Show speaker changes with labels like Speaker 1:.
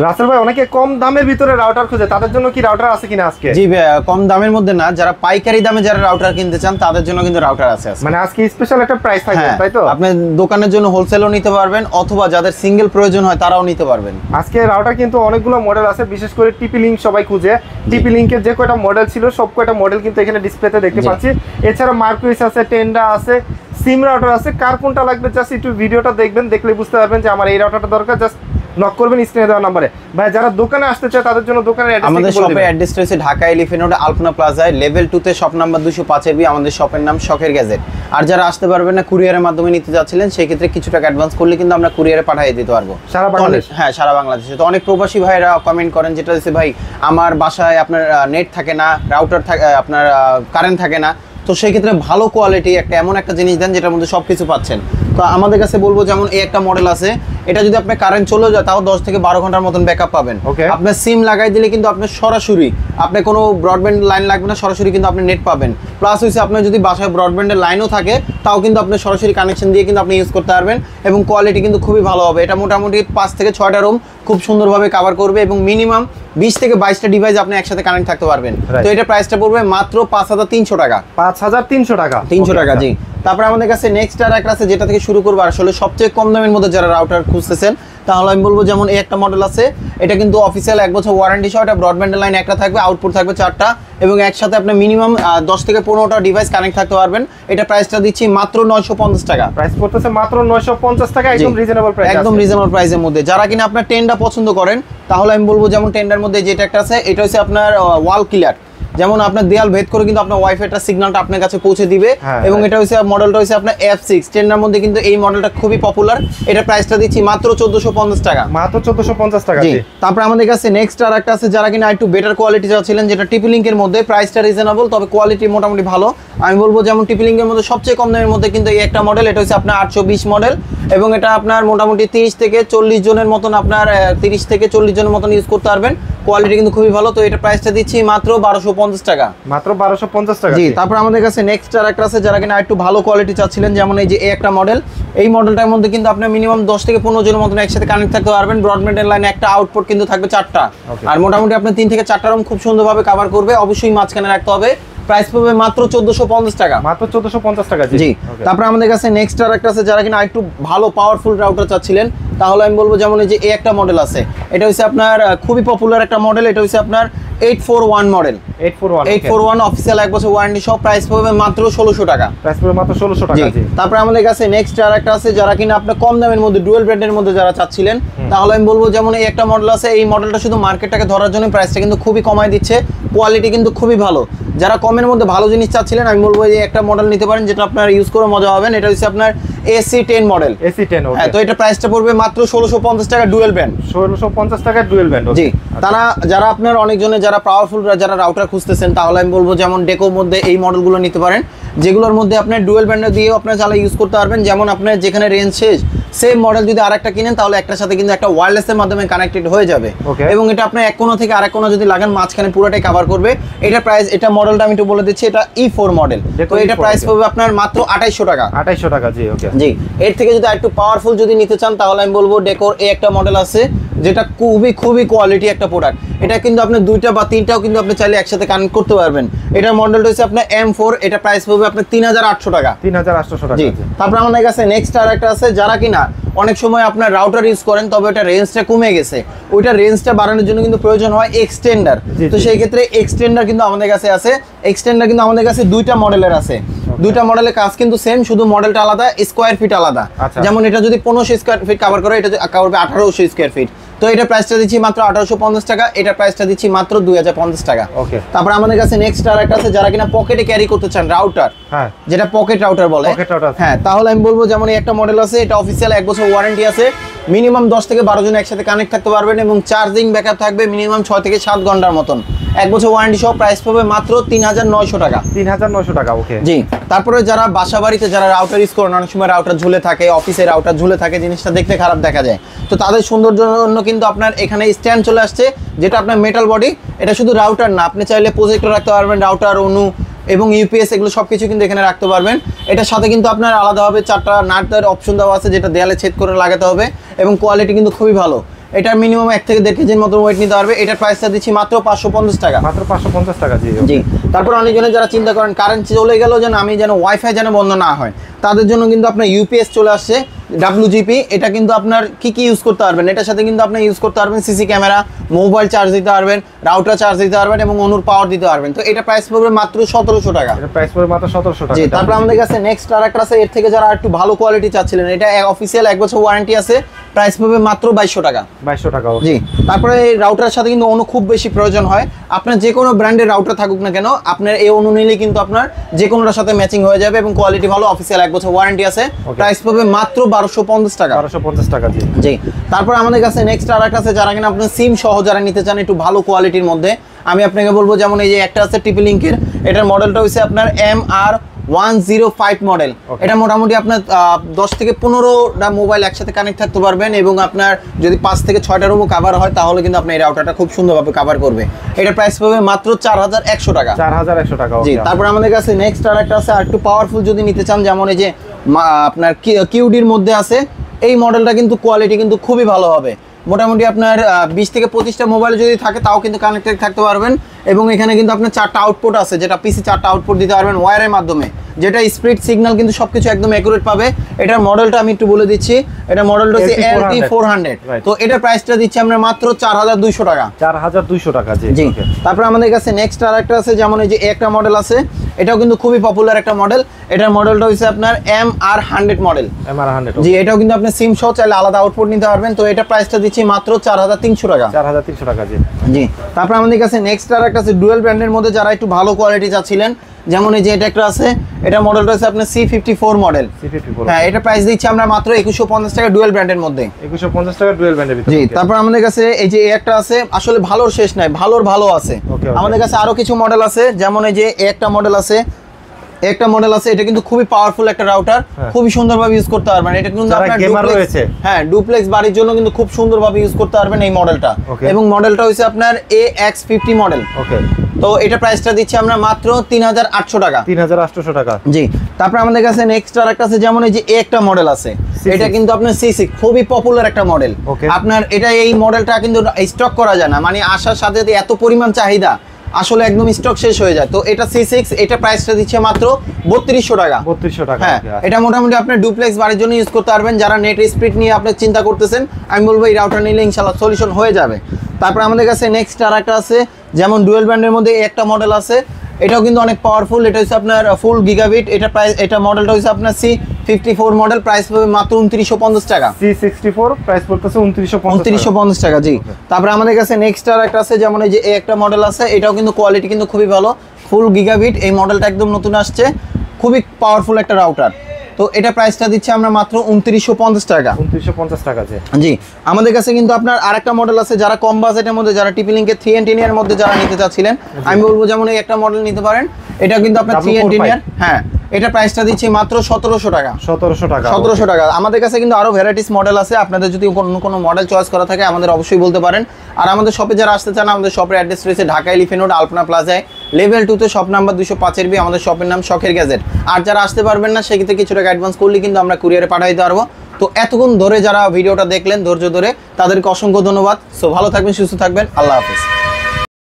Speaker 1: রাসেল ভাই অনেকে কম দামের ভিতরে রাউটার খুঁজে, তাদের জন্য কি রাউটার আছে কিনা আজকে?
Speaker 2: জি ভাই, কম দামের মধ্যে না, যারা পাইকারি দামে যারা রাউটার কিনতে চান তাদের জন্য কিন্তু রাউটার আছে।
Speaker 1: মানে আজকে স্পেশাল একটা প্রাইস থাকবে, তাই তো?
Speaker 2: আপনি দোকানের জন্য হোলসেলও নিতে পারবেন, অথবা যাদের সিঙ্গেল প্রয়োজন হয় তারাও নিতে পারবেন।
Speaker 1: আজকে রাউটার কিন্তু অনেকগুলো মডেল আছে, বিশেষ করে টিপি লিংক সবাই খুঁজে। টিপি লিংকের যে কয়টা মডেল ছিল সব কয়টা মডেল কিন্তু এখানে ডিসপ্লেতে দেখতে পাচ্ছি। এছাড়া মার্কুইস আছে, টেন্ডা আছে, সিম রাউটার আছে। কার কোনটা লাগবে জাস্ট একটু ভিডিওটা দেখবেন, দেখলে বুঝতে পারবেন যে আমার এই রাউটারটা দরকার। জাস্ট নক করবেন স্ক্রিনে দেওয়া নম্বরে। ভাই যারা দোকানে আসতে চায় তাদের জন্য দোকানের অ্যাড্রেস,
Speaker 2: আমাদের শপের অ্যাড্রেসটা হচ্ছে ঢাকা এলিফ্যান্ট রোড আলপনা প্লাজায় লেভেল 2 তে শপ নাম্বার 205 বি। আমাদের শপের নাম শখের গ্যাজেট। আর যারা আসতে পারবেন না, কুরিয়ারের মাধ্যমে নিতে যাচ্ছিলেন, সেই ক্ষেত্রে কিছু টাকা অ্যাডভান্স করলে কিন্তু আমরা কুরিয়ারে পাঠিয়ে দিতে পারবো
Speaker 1: সারা বাংলাদেশ।
Speaker 2: হ্যাঁ, সারা বাংলাদেশে। তো অনেক প্রবাসী ভাইরা কমেন্ট করেন, যেটা হচ্ছে ভাই আমার বাসায় আপনার নেট থাকে না, রাউটার থাকে, আপনার কারেন্ট থাকে না। তো সেই ক্ষেত্রে ভালো কোয়ালিটি একটা এমন একটা জিনিস দেন যেটার মধ্যে সবকিছু পাচ্ছেন। তো আমাদের কাছে বলবো, যেমন এই একটা মডেল আছে, এটা যদি আপনার কারেন্ট চলে যায় তাও 10 থেকে 12 ঘন্টার মতন ব্যাকআপ পাবেন। আপনার সিম লাগাই দিলে কিন্তু আপনি সরাসরি, আপনি কোনো ব্রডব্যান্ড লাইন লাগবে না, সরাসরি কিন্তু আপনি নেট পাবেন। প্লাস হচ্ছে আপনার যদি বাসায় ব্রডব্যান্ডের লাইনও থাকে তাও কিন্তু আপনি সরাসরি কানেকশন দিয়ে কিন্তু আপনি ইউজ করতে পারবেন, এবং কোয়ালিটি কিন্তু খুবই ভালো হবে। এটা মোটামুটি 5 থেকে 6টা রুম খুব সুন্দরভাবে কভার করবে, এবং মিনিমাম 20 থেকে 22টা ডিভাইস আপনি একসাথে কানেক্ট থাকতে পারবেন। তো এটা প্রাইসটা পড়বে মাত্র 5300 টাকা।
Speaker 1: 5300 টাকা,
Speaker 2: 300 টাকা, জি। তারপরে আমাদের কাছে নেক্সট আর একটা আছে, যেটা থেকে শুরু করবো আসলে সবচেয়ে কম দামের মধ্যে যারা রাউটার খুঁজতেছেন, তাহলে আমি বলবো যেমন এই একটা মডেল আছে, এটা কিন্তু অফিসিয়াল 1 বছর ওয়ারেন্টি সহ। এটা ব্রডব্যান্ডের লাইন একটা থাকবে, আউটপুট থাকবে 4টা, এবং একসাথে আপনি মিনিমাম 10 থেকে 15টা ডিভাইস কানেক্ট থাকতে পারবেন। এটা প্রাইসটা দিচ্ছি মাত্র 950 টাকা।
Speaker 1: প্রাইস পড়তেছে মাত্র 950 টাকা, একদম রিজনেবল প্রাইস,
Speaker 2: একদম রিজনেবল প্রাইসের মধ্যে। যারা কিনা আপনার টেন্ডা পছন্দ করেন, তাহলে আমি বলবো যেমন টেন্ডার মধ্যে যেটা একটা আছে, এটা হচ্ছে আপনার ওয়াল ক্লিয়ার। যেমন আপনার দেয়াল ভেদ করে কিন্তু আপনার ওয়াইফাইটা সিগন্যালটা আপনার কাছে পৌঁছে দিবে, এবং এটা হচ্ছে মডেলটা হচ্ছে আপনার F6 টেন্ডার মধ্যে কিন্তু এই মডেলটা খুবই পপুলার। এটা প্রাইসটা দিচ্ছি মাত্র 1450 টাকা,
Speaker 1: মাত্র 1450 টাকা।
Speaker 2: তারপর আমাদের কাছে নেক্সট আর একটা আছে, যারা কিনা একটু বেটার কোয়ালিটি চাচ্ছিলেন, যেটা টিপি লিংকের মধ্যে, প্রাইসটা রিজনেবল তবে কোয়ালিটি মোটামুটি ভালো। আমি বলবো যেমন টিপি লিংকের মধ্যে সবচেয়ে কম দামের মধ্যে কিন্তু এই একটা মডেল, এটা হচ্ছে আপনার 820 মডেল, এবং এটা আপনার মোটামুটি 30 থেকে 40 জনের মতন, আপনার 30 থেকে 40 জনের মতন ইউজ করতে পারবেন। কোয়ালিটি কিন্তু খুবই ভালো। তো এটা প্রাইসটা দিচ্ছি মাত্র 1250 টাকা,
Speaker 1: মাত্র 1250 টাকা,
Speaker 2: জি। তারপর আমাদের কাছে নেক্সট আর একটা আছে, যারা কিনা একটু ভালো কোয়ালিটি চাচ্ছিলেন, যেমন এই যে একটা মডেল, এই মডেলটার মধ্যে কিন্তু আপনার মিনিমাম 10 থেকে 15 জনের মতন একসাথে কানেক্ট থাকতে পারবেন। ব্রডব্যান্ডের লাইনে একটা, আউটপুট কিন্তু থাকবে 4টা, আর মোটামুটি আপনার 3 থেকে 4টা রুম খুব সুন্দরভাবে কভার করবে। অবশ্যই মাঝখানে রাখতে হবে। প্রাইস পাবে মাত্র 1450 টাকা,
Speaker 1: মাত্র 1450 টাকা,
Speaker 2: জি। তারপর আমাদের কাছে নেক্সট আর একটা আছে, যারা কিনা একটু ভালো পাওয়ারফুল রাউটার চাচ্ছিলেন, তাহলে আমি বলবো যেমন এই যে একটা মডেল আছে, এটা হচ্ছে আপনার খুবই পপুলার একটা মডেল। এটা হচ্ছে আপনার 841 মডেল, 841 অফিসিয়াল 1 বছর ওয়ারেন্টি সহ। প্রাইস পাবে মাত্র 1600 টাকা,
Speaker 1: প্রাইস পাবে মাত্র 1600 টাকা, জি।
Speaker 2: তারপর আমাদের কাছে নেক্সট আর একটা আছে, যারা কিনা আপনার কম দামের মধ্যে ডুয়াল ব্র্যান্ডের মধ্যে যারা চাচ্ছিলেন, তাহলে আমি বলবো যেমন এই একটা মডেল আছে। এই মডেলটা শুধু মার্কেটটাকে ধরার জন্য প্রাইসটা কিন্তু খুবই কমায় দিচ্ছে, কোয়ালিটি কিন্তু খুবই ভালো। যারা কমের মধ্যে ভালো জিনিস চাচ্ছিলেন, আমি বলবো এই একটা মডেল নিতে পারেন, যেটা আপনার ইউজ করে মজা হবেন। এটা হচ্ছে আপনার AC10 মডেল, AC10, হ্যাঁ। তো এটা প্রাইসটা পড়বে মাত্র 1650 টাকা, ডুয়াল ব্র্যান্ড,
Speaker 1: 1650 টাকা ডুয়াল ব্র্যান্ড,
Speaker 2: জি। তারা যারা আপনার অনেকজনে যারা পাওয়ারফুল যারা রাউটার খুঁজতেছেন, তাহলে আমি বলবো যেমন ডেকোর মধ্যে এই মডেলগুলো নিতে পারেন, যেগুলোর মধ্যে আপনার ডুয়াল ব্র্যান্ড দিয়েও আপনার চালা ইউজ করতে পারবেন। যেমন আপনার যেখানে রেঞ্জ শেষ, সেম মডেল যদি আরেকটা কিনেন, তাহলে একটার সাথে কিন্তু একটা ওয়্যারলেসের মাধ্যমে কানেক্টেড হয়ে যাবে, এবং এটা আপনার এক কোণা থেকে আরেক কোণা যদি লাগান, মাঝখানে পুরোটাই কভার করবে। এটা প্রাইস, এটা মডেলটা আমি একটু বলে দিচ্ছি, এটা E4 মডেল। তো এটা প্রাইস পাবে আপনার মাত্র 2800 টাকা,
Speaker 1: 2800 টাকা, জি, ওকে,
Speaker 2: জি। এর থেকে যদি একটু পাওয়ারফুল যদি নিতে চান, তাহলে আমি বলবো ডেকোর এই একটা মডেল আছে, যেটা খুবই কোয়ালিটি একটা প্রোডাক্ট। এটা কিন্তু আপনি 2টা বা 3টাও কিন্তু আপনি চাইলে একসাথে কানেক্ট করতে পারবেন। এটার মডেলটা হচ্ছে আপনার M4, এটা প্রাইস পাবে আপনার 3800 টাকা,
Speaker 1: 3800 টাকা,
Speaker 2: জি। তারপর আমাদের কাছে নেক্সট আর একটা আছে, যারা কিনা অনেক সময় আপনার রাউটার ইউজ করেন, তবে এটা রেঞ্জটা কমে গেছে, ওইটা রেঞ্জটা বাড়ানোর জন্য কিন্তু প্রয়োজন হয় এক্সটেন্ডার। তো সেই ক্ষেত্রে এক্সটেন্ডার কিন্তু আমাদের কাছে আছে। এক্সটেন্ডার কিন্তু আমাদের কাছে 2টা মডেলের আছে, 2টা মডেলের কাজ কিন্তু সেম, শুধু মডেলটা আলাদা, স্কোয়ার ফিট আলাদা। যেমন এটা যদি 1500 স্কোয়ার ফিট কভার করে, এটা কভার করবে 1800 স্কোয়ার ফিট। তো এটা প্রাইসটা দিচ্ছি মাত্র 1850 টাকা, এটা প্রাইসটা দিচ্ছি মাত্র 2050 টাকা, ওকে। তারপর আমাদের কাছে নেক্সট আর একটা আছে, যারা কিনা পকেটে ক্যারি করতে চান রাউটার, হ্যাঁ, যেটা পকেট রাউটার বলে, হ্যাঁ, তাহলে আমি বলবো যেমন এই একটা মডেল আছে, এটা অফিসিয়াল 1 বছর ওয়ারেন্টি আছে, মিনিমাম 10 থেকে 12 জন একসাথে কানেক্ট থাকতে পারবেন, এবং চার্জিং ব্যাকআপ থাকবে মিনিমাম 6 থেকে 7 ঘন্টার মতন। 1 বছর ওয়ারেন্টি সহ। প্রাইস পাবে মাত্র 3900 টাকা, 3900 টাকা, ওকে, জি। তারপরে যারা বাসা বাড়িতে যারা রাউটার ইউজ করেন, অনেক সময় রাউটার ঝুলে থাকে, অফিসে রাউটার ঝুলে থাকে, জিনিসটা দেখতে খারাপ দেখা যায়। তো তাদের সৌন্দর্যের জন্য কিন্তু আপনার এখানে স্ট্যান্ড চলে আসছে, যেটা আপনার মেটাল বডি। এটা শুধু রাউটার না, আপনি চাইলে প্রজেক্টর রাখতে পারবেন, রাউটার, অনু এবং ইউপিএস এগুলো সবকিছু কিন্তু এখানে রাখতে পারবেন। এটার সাথে কিন্তু আপনার আলাদাভাবে 4টা নাটের অপশন দেওয়া আছে, যেটা দেয়ালে ছেদ করে লাগাতে হবে, এবং কোয়ালিটি কিন্তু খুবই ভালো। এটার মিনিমাম 1 থেকে 1.5 কেজির মতো ওয়েট নিতে পারবে। এটার প্রাইসটা দিচ্ছি মাত্র 550 টাকা।
Speaker 1: মাত্র 550 টাকা। জি
Speaker 2: জি। তারপর অনেকজনে যারা চিন্তা করেন কারেন্ট চলে গেল যেন আমি যেন ওয়াইফাই যেন বন্ধ না হয়, তাদের জন্য কিন্তু আপনার ইউপিএস চলে আসছে WGP। এটা কিন্তু আপনার কি ইউজ করতে পারবেন, এটার সাথে কিন্তু আপনি ইউজ করতে পারবেন সিসি ক্যামেরা, মোবাইল চার্জ দিতে পারবেন, রাউটার চার্জ দিতে পারবেন এবং অনুর পাওয়ার দিতে পারবেন। তো এটা প্রাইস পড়বে মাত্র 1700 টাকা।
Speaker 1: এটা প্রাইস পড়বে মাত্র 1700 টাকা।
Speaker 2: জি। তারপর আমাদের কাছে নেক্সট আরেকটা আছে, এর থেকে যারা একটু ভালো কোয়ালিটি চাচ্ছিলেন, এটা অফিসিয়াল 1 বছর ওয়ারেন্টি আছে, প্রাইস পড়বে মাত্র 2200 টাকা।
Speaker 1: 2200 টাকা।
Speaker 2: জি। তারপরে এই রাউটারের সাথে কিন্তু অনু খুব বেশি প্রয়োজন হয়। আপনার যে কোনো ব্র্যান্ডের রাউটার থাকুক না কেন, আপনার এই অনু নিলে কিন্তু আপনার যে কোনোটার সাথে ম্যাচিং হয়ে যাবে এবং কোয়ালিটি ভালো, অফিসিয়াল 1 বছর ওয়ারেন্টি আছে, প্রাইস পড়বে মাত্র 1250 টাকা।
Speaker 1: 1250 টাকা। জি।
Speaker 2: জি। তারপর আমাদের কাছে নেক্সট আরেকটা আছে, যারা কিনা আপনি সিম সহ যারা নিতে চান একটু ভালো কোয়ালিটির মধ্যে, আমি আপনাকে বলবো যেমন এই যে একটা আছে টিপি লিংকের, এটার মডেলটা হচ্ছে আপনার MR105 মডেল। এটা মোটামুটি আপনার 10 থেকে 15টা মোবাইল একসাথে কানেক্ট থাকতে পারবেন এবং আপনার যদি 5 থেকে 6টা রুমও কভার হয় তাহলে কিন্তু আপনি এই রাউটারটা খুব সুন্দরভাবে কভার করবে। এটা প্রাইস পাবে মাত্র 4100 টাকা।
Speaker 1: 4100 টাকা।
Speaker 2: জি। তারপর আমাদের কাছে নেক্সট আরেকটা আছে, আর একটু পাওয়ারফুল যদি নিতে চান, যেমন এই যে আপনার কিউডির মধ্যে আছে, এই মডেলটা কিন্তু কোয়ালিটি কিন্তু খুবই ভালো হবে। মোটামুটি আপনার 20 থেকে 25টা মোবাইল যদি থাকে তাও কিন্তু কানেক্টেড থাকতে পারবেন এবং এখানে কিন্তু আপনার 4টা আউটপুট আছে, যেটা পিসি 4টা আউটপুট দিতে পারবেন ওয়্যারের মাধ্যমে, যেটা স্পিড সিগন্যাল কিন্তু সবকিছু একদম অ্যাকুরেট পাবে। এটার মডেলটা আমি একটু বলে দিচ্ছি, এটা মডেলটা হচ্ছে LT400। তো এটার প্রাইসটা দিচ্ছি আমরা মাত্র 4200 টাকা।
Speaker 1: 4200 টাকা। জি।
Speaker 2: জি। তারপর আমাদের কাছে নেক্সট আরেকটা আছে, যেমন এই যে একটা মডেল আছে, এটাও কিন্তু খুবই পপুলার একটা মডেল। এটার মডেলটা হচ্ছে আপনার MR100 মডেল।
Speaker 1: MR100।
Speaker 2: জি। এটাও কিন্তু আপনি সিম সহ চাইলে আলাদা আউটপুট নিতে পারবেন। তো এটা প্রাইসটা দিচ্ছি মাত্র 4300 টাকা।
Speaker 1: 4300 টাকা। জি।
Speaker 2: জি। তারপর আমাদের কাছে নেক্সট আরেকটা আছে ডুয়াল ব্র্যান্ডের মধ্যে, যারা একটু ভালো কোয়ালিটি চাচ্ছিলেন, যেমন এই যে এটা একটা আছে, এটা মডেলটা হচ্ছে আপনার C54 মডেল।
Speaker 1: C54।
Speaker 2: হ্যাঁ, এটা প্রাইস দিচ্ছি আমরা মাত্র 2150 টাকা ডুয়াল ব্র্যান্ডের মধ্যে।
Speaker 1: 2150 টাকা ডুয়াল ব্র্যান্ডের ভিতরে।
Speaker 2: জি। তারপর আমাদের কাছে এই যে একটা আছে, আসলে ভালোর শেষ নাই, ভালোর ভালো আছে। আমাদের কাছে আরো কিছু মডেল আছে, যেমন এই যে একটা মডেল আছে, এটা কিন্তু খুবই পাওয়ারফুল একটা রাউটার, খুবই সুন্দরভাবে ইউজ করতে পারবেন। এটা কিন্তু আপনার ডুপ্লেক্স, হ্যাঁ ডুপ্লেক্স বাড়ির জন্য কিন্তু খুব সুন্দরভাবে ইউজ করতে পারবেন এই মডেলটা। এবং মডেলটা হচ্ছে আপনার AX50 মডেল। ওকে। তো এটা প্রাইসটা দিচ্ছি আমরা মাত্র 3800 টাকা।
Speaker 1: 3800 টাকা।
Speaker 2: জি। তারপর আমাদের কাছে নেক্সট আরেকটা আছে, যেমন এই যে একটা মডেল আছে, এটা কিন্তু আপনার C6 খুবই পপুলার একটা মডেল। আপনার এটা এই মডেলটা কিন্তু স্টক করা যায় না, মানে আসার সাথে সাথে এত পরিমাণ চাহিদা, আসলে একদম স্টক শেষ হয়ে যায়। তো এটা C6, এটা প্রাইসটা দিচ্ছে মাত্র 3200 টাকা।
Speaker 1: 3200 টাকা।
Speaker 2: হ্যাঁ, এটা মোটামুটি আপনি ডুপ্লেক্স বাড়ির জন্য ইউজ করতে পারবেন। যারা নেট স্পিড নিয়ে আপনি চিন্তা করতেছেন, আমি বলবো এই রাউটার নিলে ইনশাআল্লাহ সলিউশন হয়ে যাবে। তারপর আমাদের কাছে নেক্সট আরেকটা আছে, যেমন ডুয়াল ব্র্যান্ডের মধ্যে একটা মডেল আছে, এটাও কিন্তু অনেক পাওয়ারফুল। এটা হচ্ছে আপনার ফুল গিগাবিট। এটা প্রাইস, এটা মডেলটা হচ্ছে আপনার C54 মডেল, প্রাইস পাবে মাত্র 2950 টাকা।
Speaker 1: C64 প্রাইস পড়তেছে
Speaker 2: 2950 টাকা। জি। তারপরে আমাদের কাছে নেক্সট আর একটা আছে, যেমন এই যে একটা মডেল আছে, এটাও কিন্তু কোয়ালিটি কিন্তু খুবই ভালো, ফুল গিগাবিট। এই মডেলটা একদম নতুন আসছে, খুবই পাওয়ারফুল একটা রাউটার। তো এটা প্রাইসটা দিচ্ছে আমরা মাত্র 2950 টাকা।
Speaker 1: 2950 টাকা।
Speaker 2: জি। আমাদের কাছে কিন্তু আপনার আরেকটা মডেল আছে, যারা কম বাজেটের মধ্যে, যারা টিপি লিংকের 3 এর মধ্যে যারা নিতে চাচ্ছিলেন, আমি বলবো যেমন এই একটা মডেল নিতে পারেন। এটা কিন্তু আপনার 3 হ্যাঁ, এটা প্রাইসটা দিচ্ছি মাত্র 1700 টাকা। 1700 টাকা। আমাদের কাছে কিন্তু আরো ভ্যারাইটিস মডেল আছে, আপনাদের যদি কোনো মডেল চয়েস করা থাকে আমাদের অবশ্যই বলতে পারেন। আর আমাদের শপে যারা আসতে চান, আমাদের শপের অ্যাড্রেস রয়েছে ঢাকা এলিফ্যান্ট রোড আলপনা প্লাজায়, লেভেল 2 তে শপ নাম্বার 205 বি। আমাদের শপের নাম শখের গ্যাজেট। আর যারা আসতে পারবেন না, সেক্ষেত্রে কিছু টাকা অ্যাডভান্স করলে কিন্তু আমরা কুরিয়ারে পাঠিয়ে দিতে পারবো। তো এতক্ষণ ধরে যারা ভিডিওটা দেখলেন ধৈর্য ধরে, তাদেরকে অসংখ্য ধন্যবাদ। সো ভালো থাকবেন, সুস্থ থাকবেন, আল্লাহ হাফেজ।